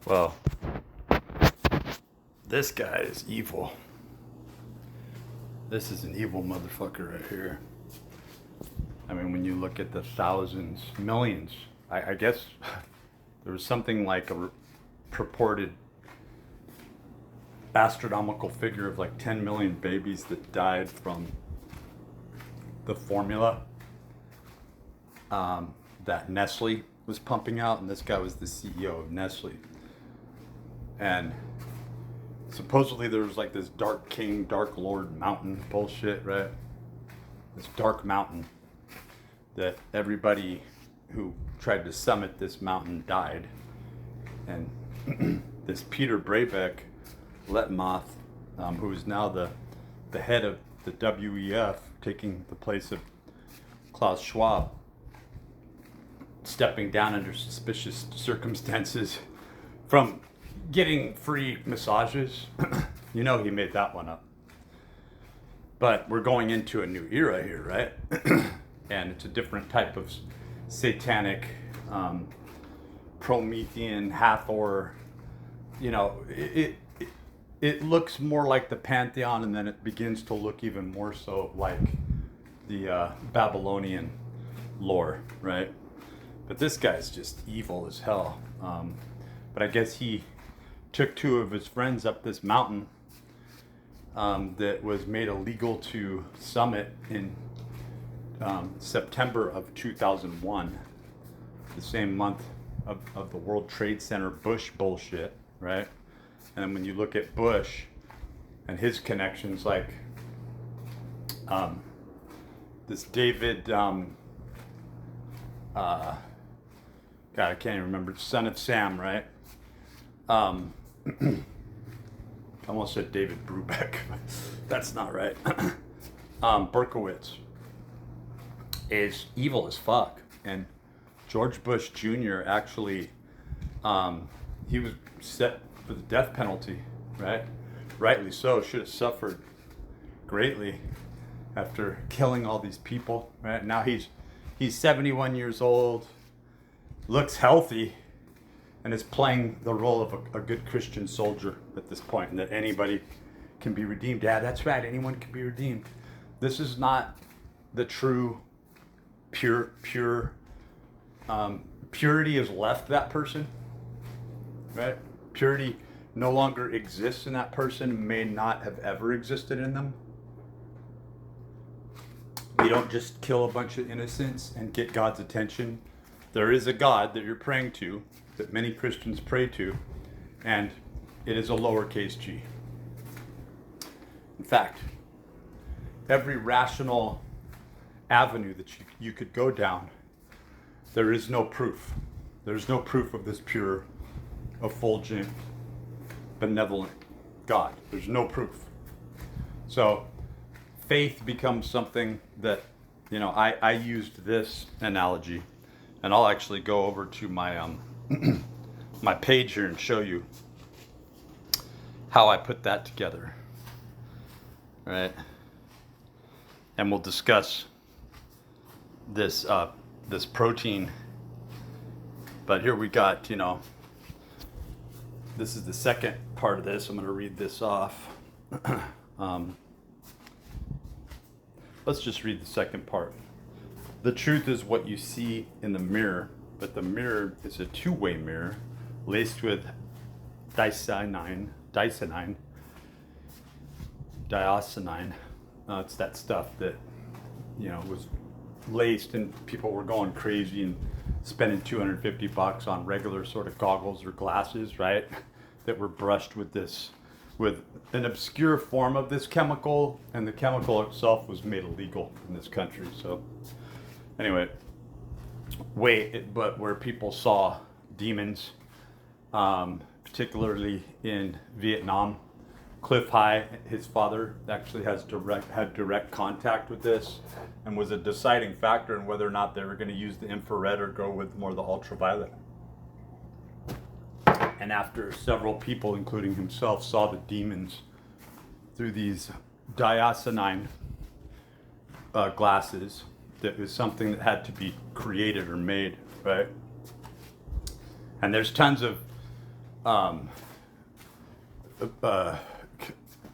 Well, this guy is evil. This is an evil motherfucker right here. I mean, when you look at the thousands, millions, I guess there was something like a purported astronomical figure of like 10 million babies that died from the formula that Nestle was pumping out, and this guy was the CEO of Nestle. And supposedly there was like this dark king, dark lord mountain bullshit, right? This dark mountain that everybody who tried to summit this mountain died. And this Peter Brabeck Letmoth, who is now the head of the WEF, taking the place of Klaus Schwab, stepping down under suspicious circumstances from getting free massages. You know he made that one up. But we're going into a new era here, right? And it's a different type of satanic, Promethean, Hathor. You know, it looks more like the Pantheon, and then it begins to look even more so like the Babylonian lore, right? But this guy's just evil as hell. But I guess he took two of his friends up this mountain that was made illegal to summit in September of 2001, the same month of the World Trade Center Bush bullshit, right? And then when you look at Bush and his connections, like this David, God, I can't even remember, son of Sam, right? I almost said David Brubeck. That's not right. Berkowitz is evil as fuck. And George Bush Jr. actually, he was set for the death penalty, right? Rightly so, should have suffered greatly after killing all these people, right? Now he's 71 years old, looks healthy, and is playing the role of a good Christian soldier at this point, and that anybody can be redeemed. Yeah, that's right, anyone can be redeemed. This is not the true purity has left that person, right? Purity no longer exists in that person, may not have ever existed in them. We don't just kill a bunch of innocents and get God's attention. There is a God that you're praying to, that many Christians pray to, and it is a lowercase g. In fact, every rational avenue that you could go down, there is no proof. There's no proof of this pure, effulgent, benevolent God. There's no proof. So faith becomes something that, you know, I used this analogy, and I'll actually go over to my my page here and show you how I put that together, right? And we'll discuss this this protein. But here we got, you know, this is the second part of this. I'm going to read this off. Let's just read the second part. The truth is what you see in the mirror, but the mirror is a two-way mirror laced with diacinine. It's that stuff that, you know, was laced, and people were going crazy and spending $250 on regular sort of goggles or glasses, right? That were brushed with an obscure form of this chemical, and the chemical itself was made illegal in this country. So anyway, but where people saw demons, particularly in Vietnam, Cliff High, his father actually had direct contact with this, and was a deciding factor in whether or not they were going to use the infrared or go with more the ultraviolet. And after several people, including himself, saw the demons through these diacinine glasses, that was something that had to be created or made, right? And there's tons of Um,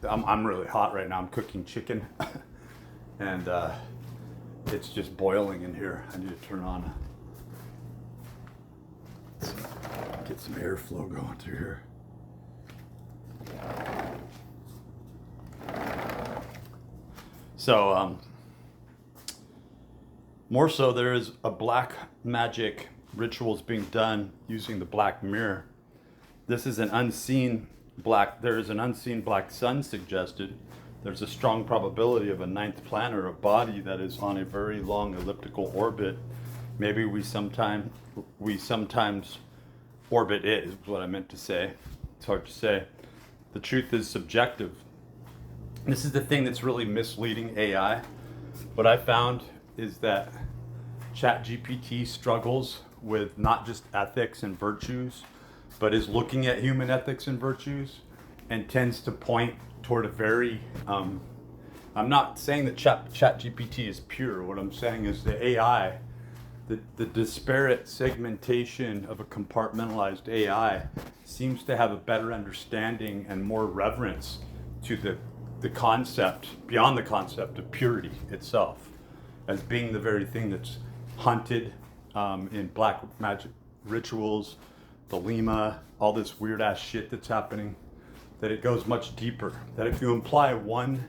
I'm really hot right now. I'm cooking chicken, and it's just boiling in here. I need to turn on, get some airflow going through here. So, more so, there is a black magic rituals being done using the black mirror. This is an unseen black, there is an unseen black sun suggested. There's a strong probability of a ninth planet, or a body that is on a very long elliptical orbit. Maybe we sometimes orbit it, is what I meant to say. It's hard to say. The truth is subjective. This is the thing that's really misleading AI. What I found is that ChatGPT struggles with not just ethics and virtues, but is looking at human ethics and virtues and tends to point toward a very, I'm not saying that ChatGPT is pure. What I'm saying is the AI, the disparate segmentation of a compartmentalized AI seems to have a better understanding and more reverence to the concept, beyond the concept of purity itself, as being the very thing that's hunted in black magic rituals, the Lima, all this weird ass shit that's happening, that it goes much deeper. That if you imply one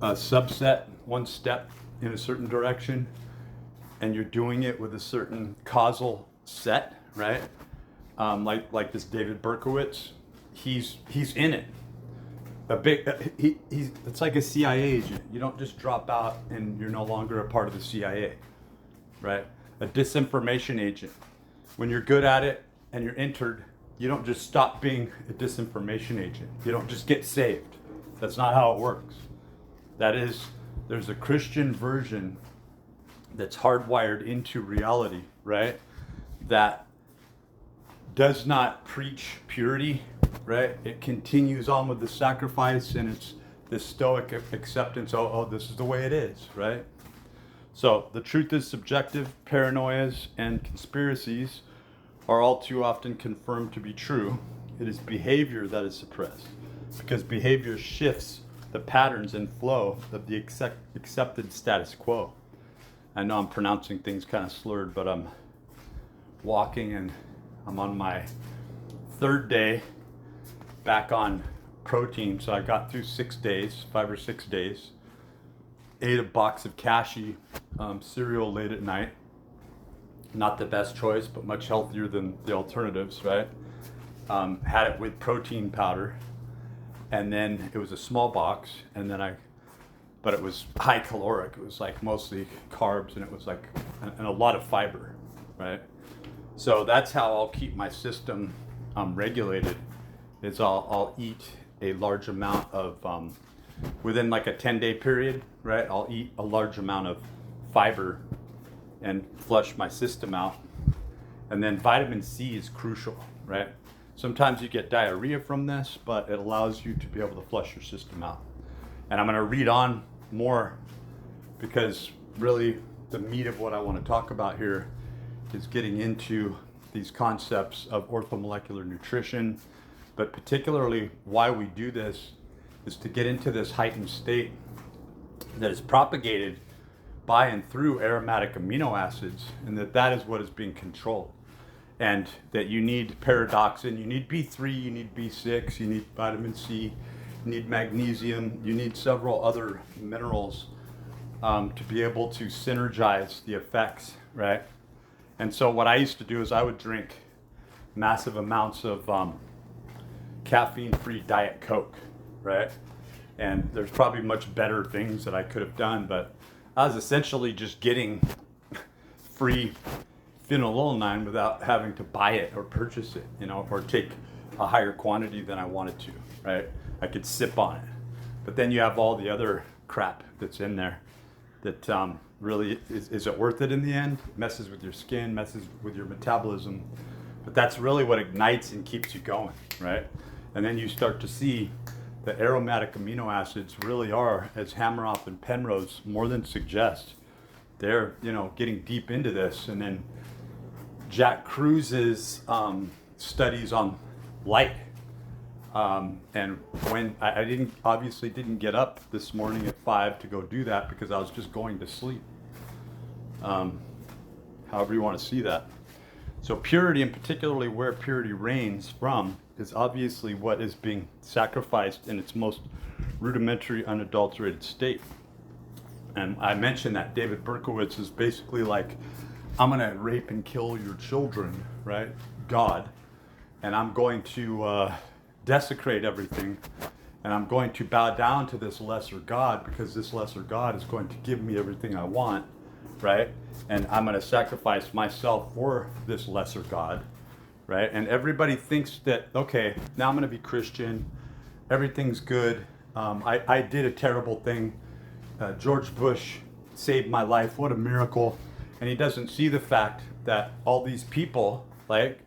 subset, one step in a certain direction, and you're doing it with a certain causal set, right? Like this David Berkowitz, he's in it. It's like a CIA agent. You don't just drop out and you're no longer a part of the CIA, right? A disinformation agent. When you're good at it and you're entered, you don't just stop being a disinformation agent. You don't just get saved. That's not how it works. That is, there's a Christian version that's hardwired into reality, right? That does not preach purity, right? It continues on with the sacrifice, and it's this stoic acceptance. Oh, this is the way it is, right? So the truth is subjective. Paranoias and conspiracies are all too often confirmed to be true. It is behavior that is suppressed, because behavior shifts the patterns and flow of the accepted status quo. I know I'm pronouncing things kind of slurred, but I'm walking and I'm on my third day back on protein. So I got through 6 days, 5 or 6 days, ate a box of cashew cereal late at night. Not the best choice, but much healthier than the alternatives, right? Had it with protein powder, and then it was a small box, and then but it was high caloric. It was like mostly carbs, and it was like, and a lot of fiber, right? So that's how I'll keep my system regulated, is I'll eat a large amount of, within like a 10-day period, right? I'll eat a large amount of fiber and flush my system out. And then vitamin C is crucial, right? Sometimes you get diarrhea from this, but it allows you to be able to flush your system out. And I'm gonna read on more, because really the meat of what I want to talk about here is getting into these concepts of orthomolecular nutrition, but particularly why we do this is to get into this heightened state that is propagated by and through aromatic amino acids, and that is what is being controlled. And that you need paradoxin, you need B3, you need B6, you need vitamin C, you need magnesium, you need several other minerals to be able to synergize the effects, right? And so what I used to do is I would drink massive amounts of caffeine-free Diet Coke, right? And there's probably much better things that I could have done, but I was essentially just getting free phenylalanine without having to buy it or purchase it, or take a higher quantity than I wanted to, right? I could sip on it. But then you have all the other crap that's in there that really, is it worth it in the end? Messes with your skin, messes with your metabolism. But that's really what ignites and keeps you going, right? And then you start to see the aromatic amino acids really are, as Hammeroff and Penrose more than suggest, they're getting deep into this. And then Jack Cruse's studies on light. And when I didn't get up this morning at 5 to go do that because I was just going to sleep. However you want to see that. So purity, and particularly where purity reigns from, is obviously what is being sacrificed in its most rudimentary, unadulterated state. And I mentioned that David Berkowitz is basically like, I'm going to rape and kill your children, right? God. And I'm going to desecrate everything. And I'm going to bow down to this lesser God because this lesser God is going to give me everything I want, right? And I'm going to sacrifice myself for this lesser God, right? And everybody thinks that, okay, now I'm going to be Christian. Everything's good. I did a terrible thing. George Bush saved my life. What a miracle. And he doesn't see the fact that all these people, like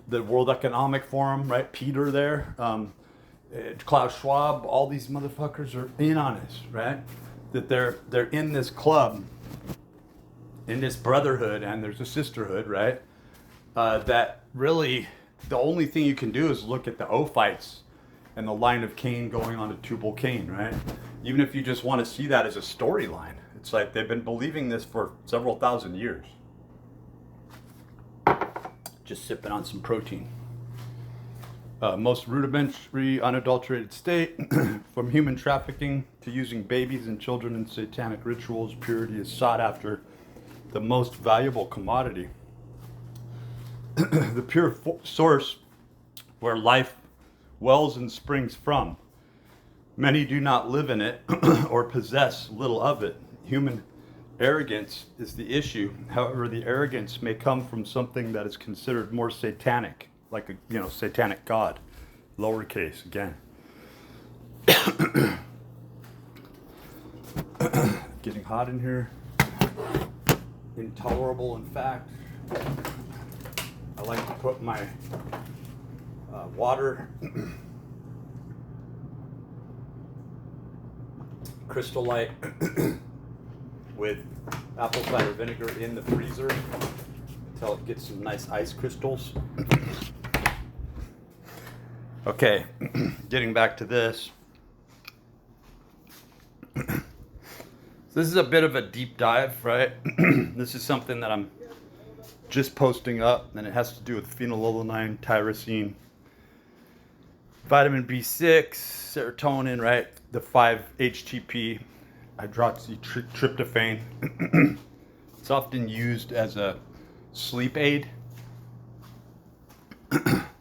the World Economic Forum, right? Peter there, Klaus Schwab, all these motherfuckers are in on this, right? That they're in this club, in this brotherhood, and there's a sisterhood, right? That really, the only thing you can do is look at the Ophites and the line of Cain going on to Tubal Cain, right? Even if you just want to see that as a storyline, it's like they've been believing this for several thousand years. Just sipping on some protein. Most rudimentary, unadulterated state, from human trafficking to using babies and children in satanic rituals, purity is sought after, the most valuable commodity. The pure source where life wells and springs from. Many do not live in it or possess little of it. Human arrogance is the issue. However, the arrogance may come from something that is considered more satanic, like a satanic god, lowercase again. Getting hot in here. Intolerable, in fact. I like to put my water, Crystal Light with apple cider vinegar in the freezer until it gets some nice ice crystals. Okay, getting back to this. This is a bit of a deep dive, right? This is something that I'm just posting up, and it has to do with phenylalanine, tyrosine, vitamin B6, serotonin, right? The 5-HTP, hydroxytryptophan. It's often used as a sleep aid.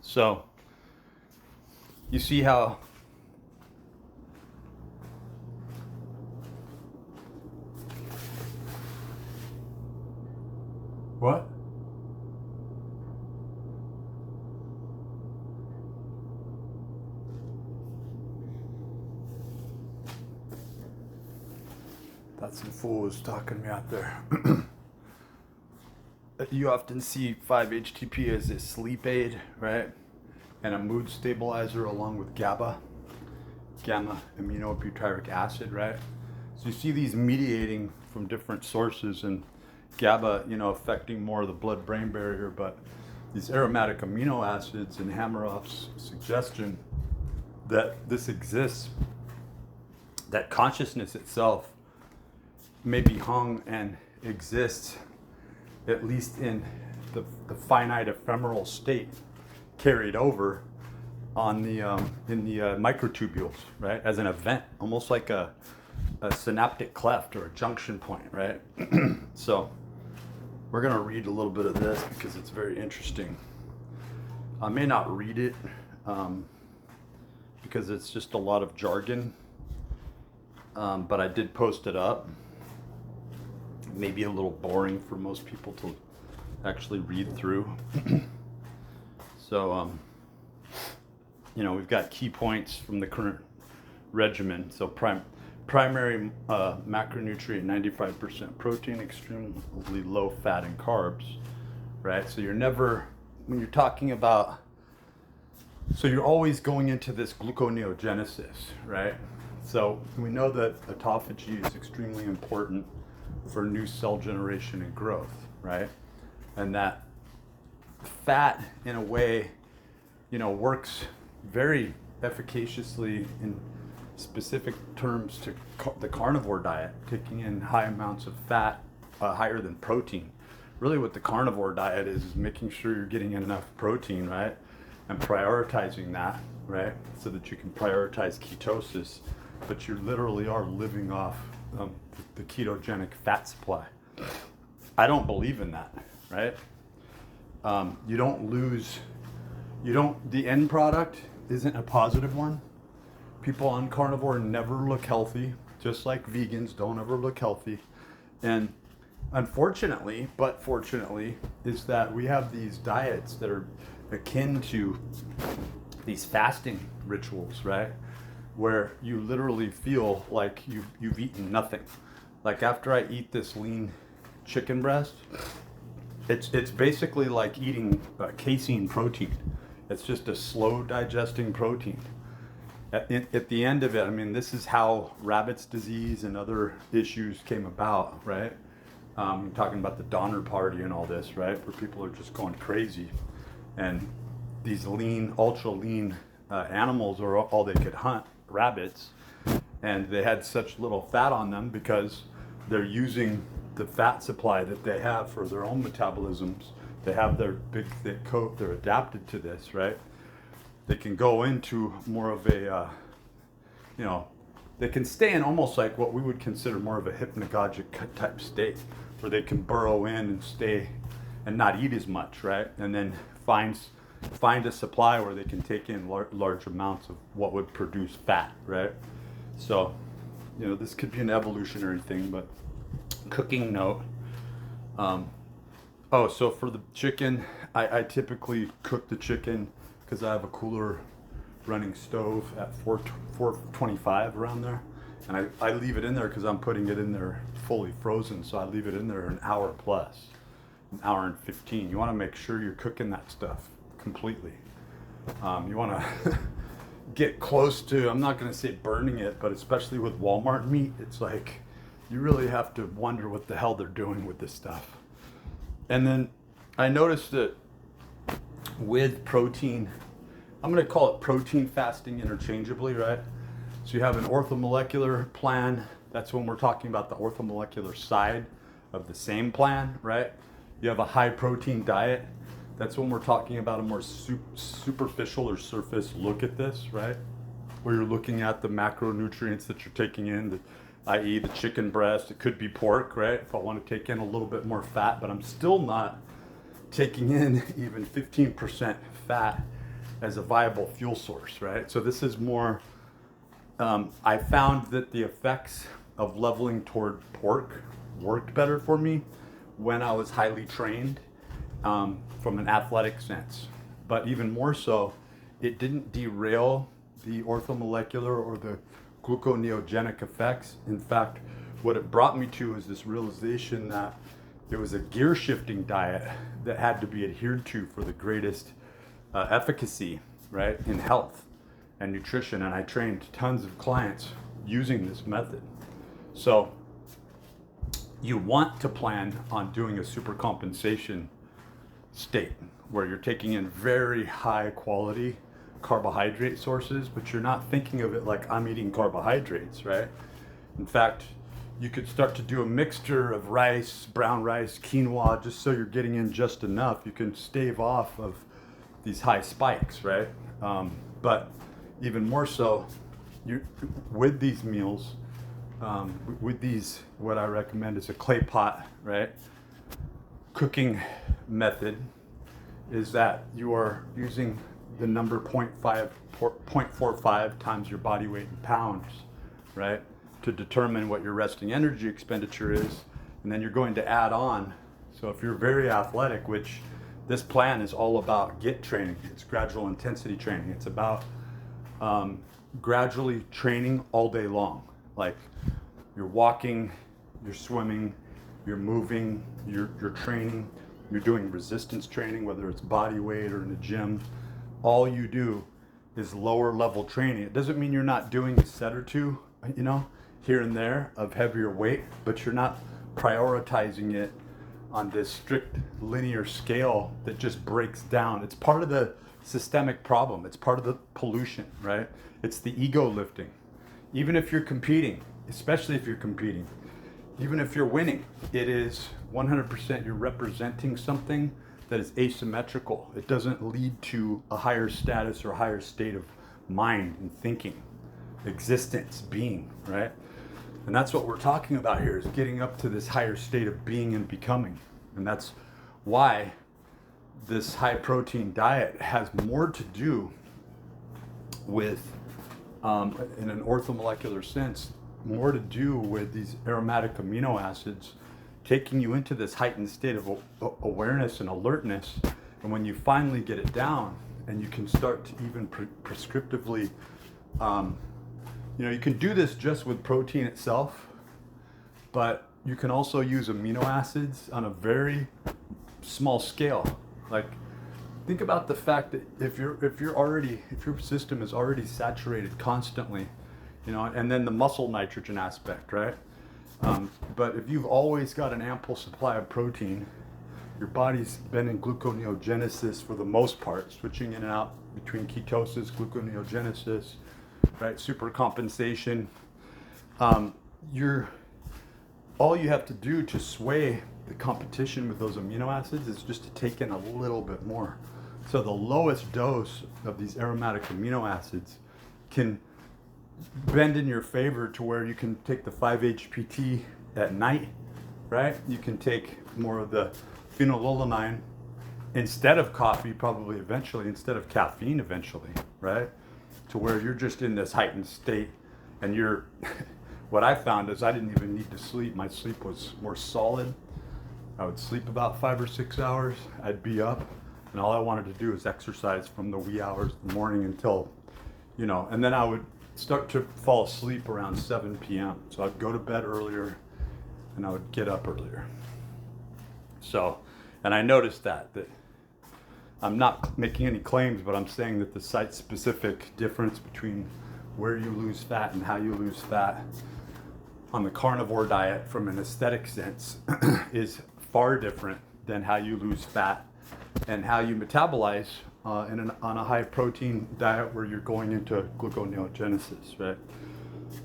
So, you see how what? Thought some fool was talking me out there. You often see 5-HTP as a sleep aid, right? And a mood stabilizer along with GABA, gamma amino butyric acid, right? So you see these mediating from different sources, and GABA, affecting more of the blood-brain barrier, but these aromatic amino acids and Hameroff's suggestion that this exists, that consciousness itself may be hung and exists at least in the finite ephemeral state, carried over on the in the microtubules, right, as an event, almost like a synaptic cleft or a junction point, right? So we're going to read a little bit of this because it's very interesting. I may not read it because it's just a lot of jargon, but I did post it up. Maybe a little boring for most people to actually read through. So, we've got key points from the current regimen. So primary macronutrient, 95% protein, extremely low fat and carbs, right? So you're never, when you're talking about, so you're always going into this gluconeogenesis, right? So we know that autophagy is extremely important for new cell generation and growth, right? And that fat, in a way, works very efficaciously in specific terms to the carnivore diet, taking in high amounts of fat, higher than protein. Really what the carnivore diet is making sure you're getting enough protein, right? And prioritizing that, right? So that you can prioritize ketosis, but you literally are living off the ketogenic fat supply. I don't believe in that, right? The end product isn't a positive one. People on carnivore never look healthy, just like vegans don't ever look healthy. And unfortunately, but fortunately, is that we have these diets that are akin to these fasting rituals, right? Where you literally feel like you've eaten nothing. Like after I eat this lean chicken breast, it's basically like eating casein protein. It's just a slow digesting protein. At the end of it, I mean, this is how rabbit's disease and other issues came about, right? I'm talking about the Donner Party and all this, right? Where people are just going crazy. And these lean, ultra lean animals are all they could hunt, rabbits. And they had such little fat on them because they're using the fat supply that they have for their own metabolisms. They have their big thick coat, they're adapted to this, right? They can go into more of a, they can stay in almost like what we would consider more of a hypnagogic type state, where they can burrow in and stay and not eat as much, right? And then find a supply where they can take in large amounts of what would produce fat, right? So, this could be an evolutionary thing, but cooking note. So for the chicken, I typically cook the chicken because I have a cooler running stove at 425 around there. And I leave it in there because I'm putting it in there fully frozen. So I leave it in there an hour plus, an hour and 15. You want to make sure you're cooking that stuff completely. You want to get close to, I'm not going to say burning it, but especially with Walmart meat, it's like you really have to wonder what the hell they're doing with this stuff. And then I noticed that with protein, I'm going to call it protein fasting interchangeably, right? So you have an orthomolecular plan. That's when we're talking about the orthomolecular side of the same plan, right? You have a high protein diet. That's when we're talking about a more superficial or surface look at this, right? Where you're looking at the macronutrients that you're taking in, i.e. the chicken breast. It could be pork, right? If I want to take in a little bit more fat, but I'm still not taking in even 15% fat as a viable fuel source, right? So this is more, I found that the effects of leveling toward pork worked better for me when I was highly trained from an athletic sense. But even more so, it didn't derail the orthomolecular or the gluconeogenic effects. In fact, what it brought me to is this realization that it was a gear shifting diet that had to be adhered to for the greatest efficacy, right, in health and nutrition. And I trained tons of clients using this method. So you want to plan on doing a supercompensation state where you're taking in very high quality carbohydrate sources, but you're not thinking of it like I'm eating carbohydrates, right? In fact, you could start to do a mixture of rice, brown rice, quinoa, just so you're getting in just enough. You can stave off of these high spikes, right? But even more so, with these meals, with these, what I recommend is a clay pot, right? Cooking method is that you are using the number 0.45 times your body weight in pounds, right? To determine what your resting energy expenditure is. And then you're going to add on. So if you're very athletic, which this plan is all about GIT training, it's gradual intensity training. It's about gradually training all day long. Like you're walking, you're swimming, you're moving, you're training, you're doing resistance training, whether it's body weight or in the gym. All you do is lower level training. It doesn't mean you're not doing a set or two, here and there of heavier weight, but you're not prioritizing it on this strict linear scale that just breaks down. It's part of the systemic problem. It's part of the pollution, right? It's the ego lifting. Even if you're competing, especially if you're competing, even if you're winning, it is 100% you're representing something that is asymmetrical. It doesn't lead to a higher status or a higher state of mind and thinking, existence, being, right? And that's what we're talking about here, is getting up to this higher state of being and becoming. And that's why this high protein diet has more to do with, in an orthomolecular sense, more to do with these aromatic amino acids taking you into this heightened state of awareness and alertness. And when you finally get it down and you can start to even prescriptively, you can do this just with protein itself, but you can also use amino acids on a very small scale. Like, think about the fact that if your system is already saturated constantly, and then the muscle nitrogen aspect, right? But if you've always got an ample supply of protein, your body's been in gluconeogenesis for the most part, switching in and out between ketosis, gluconeogenesis, right? Supercompensation. All you have to do to sway the competition with those amino acids is just to take in a little bit more. So the lowest dose of these aromatic amino acids can bend in your favor to where you can take the 5-HPT at night, right? You can take more of the phenylalanine instead of coffee, probably eventually, instead of caffeine eventually, right? To where you're just in this heightened state, and what I found is I didn't even need to sleep. My sleep was more solid. I would sleep about 5 or 6 hours. I'd be up, and all I wanted to do was exercise from the wee hours of the morning until, and then I would start to fall asleep around 7 p.m. So I'd go to bed earlier and I would get up earlier. So, and I noticed that I'm not making any claims, but I'm saying that the site-specific difference between where you lose fat and how you lose fat on the carnivore diet from an aesthetic sense is far different than how you lose fat and how you metabolize on a high protein diet where you're going into gluconeogenesis, right?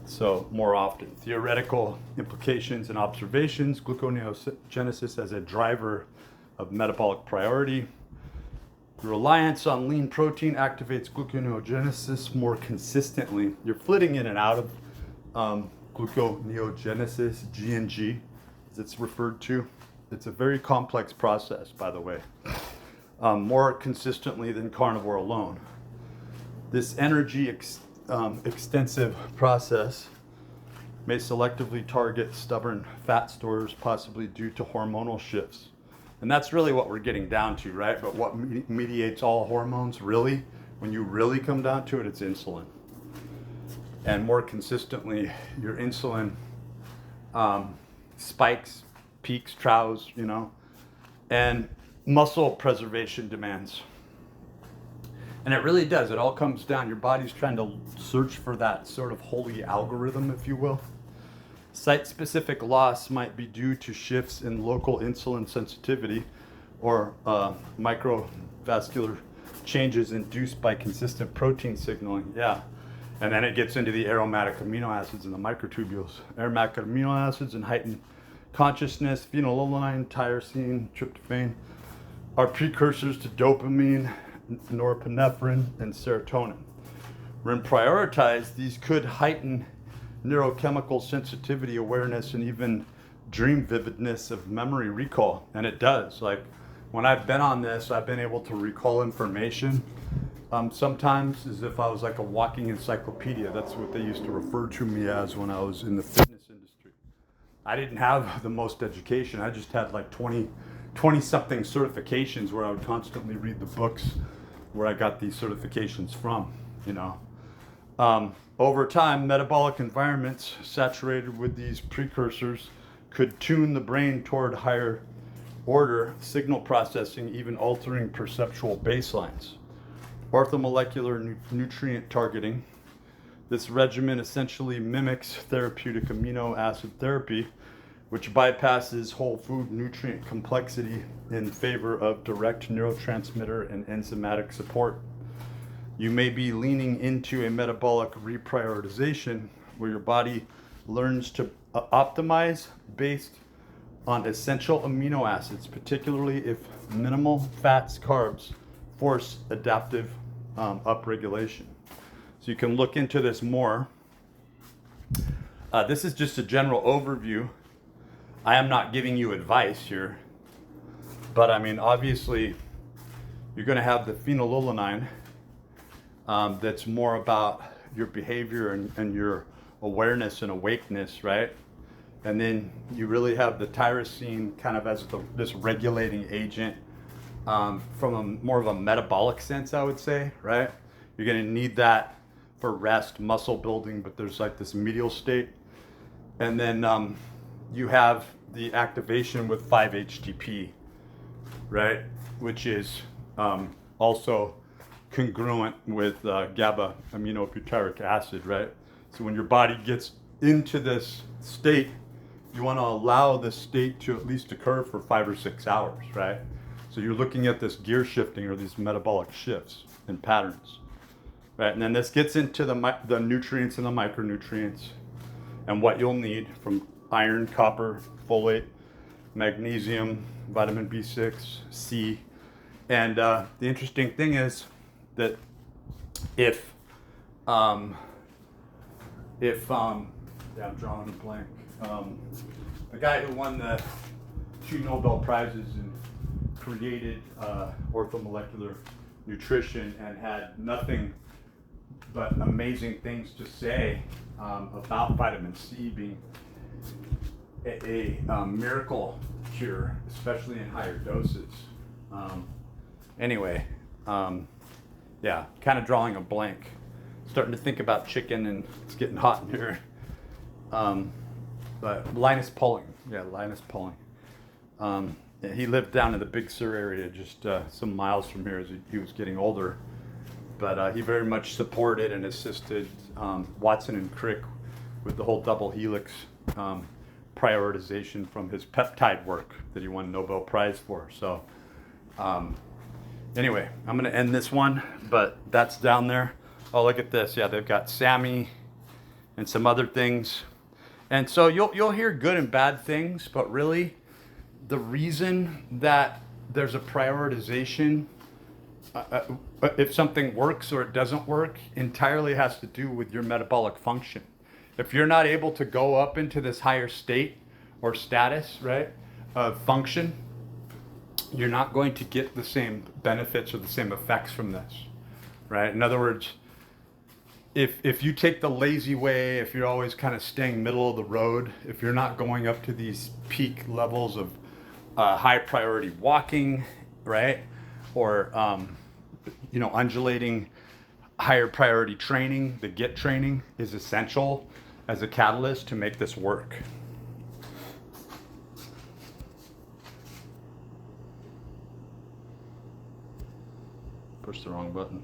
So more often, theoretical implications and observations: gluconeogenesis as a driver of metabolic priority. The reliance on lean protein activates gluconeogenesis more consistently. You're flitting in and out of gluconeogenesis, GNG, as it's referred to. It's a very complex process, by the way. More consistently than carnivore alone. This energy extensive process may selectively target stubborn fat stores, possibly due to hormonal shifts. And that's really what we're getting down to, right? But what mediates all hormones, really, when you really come down to it, it's insulin. And more consistently, your insulin spikes, peaks, troughs, and muscle preservation demands. And it really does. It all comes down. Your body's trying to search for that sort of holy algorithm, if you will. Site-specific loss might be due to shifts in local insulin sensitivity or microvascular changes induced by consistent protein signaling. Yeah. And then it gets into the aromatic amino acids and the microtubules. Aromatic amino acids and heightened consciousness, phenylalanine, tyrosine, tryptophan, are precursors to dopamine, norepinephrine, and serotonin. When prioritized, these could heighten neurochemical sensitivity, awareness, and even dream vividness of memory recall. And it does. Like, when I've been on this, I've been able to recall information sometimes as if I was like a walking encyclopedia. That's what they used to refer to me as when I was in the fitness industry. I didn't have the most education. I just had like 20-something certifications where I would constantly read the books where I got these certifications from, Over time, metabolic environments saturated with these precursors could tune the brain toward higher order signal processing, even altering perceptual baselines. Orthomolecular nutrient targeting. This regimen essentially mimics therapeutic amino acid therapy which bypasses whole food nutrient complexity in favor of direct neurotransmitter and enzymatic support. You may be leaning into a metabolic reprioritization where your body learns to optimize based on essential amino acids, particularly if minimal fats, carbs force adaptive upregulation. So you can look into this more. This is just a general overview. I am not giving you advice here, but I mean, obviously, you're going to have the phenylalanine that's more about your behavior and your awareness and awakeness, right? And then you really have the tyrosine kind of as this regulating agent from more of a metabolic sense, I would say, right? You're going to need that for rest, muscle building, but there's like this medial state. And then you have the activation with 5-HTP, right? Which is also congruent with GABA aminobutyric acid, right? So when your body gets into this state, you want to allow this state to at least occur for 5 or 6 hours, right? So you're looking at this gear shifting or these metabolic shifts and patterns, right? And then this gets into the nutrients and the micronutrients and what you'll need from iron, copper, folate, magnesium, vitamin B6, C. And the interesting thing is that if I'm drawing a blank. The guy who won the 2 Nobel Prizes and created orthomolecular nutrition and had nothing but amazing things to say about vitamin C being a miracle cure, especially in higher doses. Yeah, kind of drawing a blank. Starting to think about chicken, and it's getting hot in here. But Linus Pauling. He lived down in the Big Sur area, just some miles from here as he was getting older. But he very much supported and assisted Watson and Crick with the whole double helix prioritization from his peptide work that he won a Nobel Prize for. So anyway, I'm going to end this one, but that's down there. Oh, look at this. Yeah, they've got Sammy and some other things. And so you'll hear good and bad things, but really the reason that there's a prioritization, if something works or it doesn't work, entirely has to do with your metabolic function. If you're not able to go up into this higher state or status, right, of function, you're not going to get the same benefits or the same effects from this, right? In other words, if you take the lazy way, if you're always kind of staying middle of the road, if you're not going up to these peak levels of high priority walking, right, or undulating higher priority training, the GET training is essential as a catalyst to make this work. Push the wrong button.